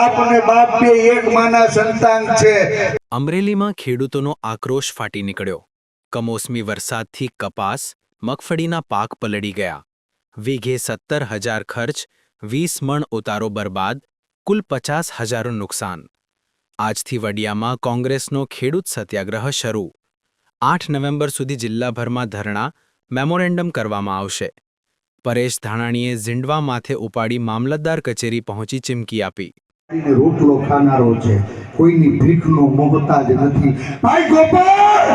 આપ અને બાપ બે એક માના સંતાન છે। અમરેલીમાં ખેડૂતોનો આક્રોશ ફાટી નીકળ્યો। કમોસમી વરસાદથી કપાસ, મગફળીના પાક પલળી ગયા। વીઘે 17,000 ખર્ચ, 20 મણ ઉતારો બરબાદ, કુલ 50,000 નુકસાન। આજથી વડિયામાં કોંગ્રેસનો ખેડૂત સત્યાગ્રહ શરૂ। 8 નવેમ્બર સુધી જિલ્લાભરમાં ધરણા, મેમોરેન્ડમ કરવામાં આવશે। પરેશ ધાનાણીએ ઝીંડવા માથે ઉપાડી મામલતદાર કચેરી પહોંચી ચીમકી આપી। રોટલો ખાનારો છે, કોઈની ભીખનો મોહતાજ નથી। ભાઈ ગોપાલ,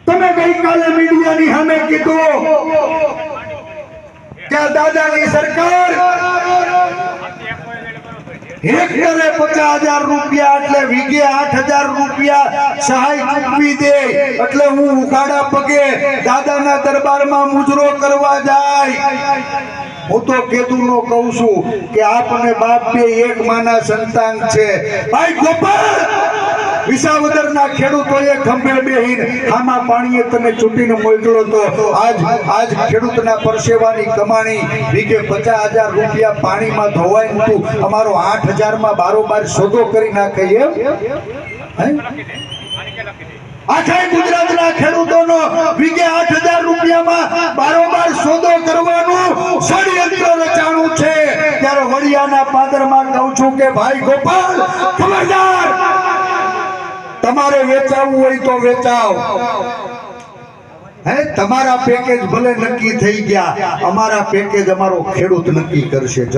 તમે ગઈકાલે મીડિયાની સામે કીધું કે દાદાની સરકાર હેક્ટરે 50,000 રૂપિયા એટલે વીઘે 8,000 રૂપિયા સહાય ચૂકવી દે એટલે હું ઉઘાડા પગે દાદાના દરબારમાં મુજરો કરવા જાય। હું તો કેદુનો કહું છું કે આપ અને બાપ બે એક માના સંતાન છે। ભાઈ ગોપાલ, વિસાવદરના ખેડૂતોએ ખંભે બેહીને આમાં પાણીએ તમે ચૂંટીને મોકલો તો આજ ખેડૂતના પરસેવાની કમાણી વીઘે 50,000 રૂપિયા પાણીમાં ધોવાઈ નતું, અમારો 8,000 માં બારોબાર સોદો કરી નાખે એમ। આખા ગુજરાતના ખેડૂતોનો વીઘે 8,000 રૂપિયામાં બારોબાર સોદો કરવાનું ષડયંત્ર રચાણું છે। ત્યારે વડિયાના પાદરમાં કહું છું કે ભાઈ ગોપાલ, ખબરદાર, તમારે વેચાવું હોય તો વેચાવ। તમારા પેકેજ ભલે નક્કી થઈ ગયા, અમારા પેકેજ અમારો ખેડૂત નક્કી કરશે।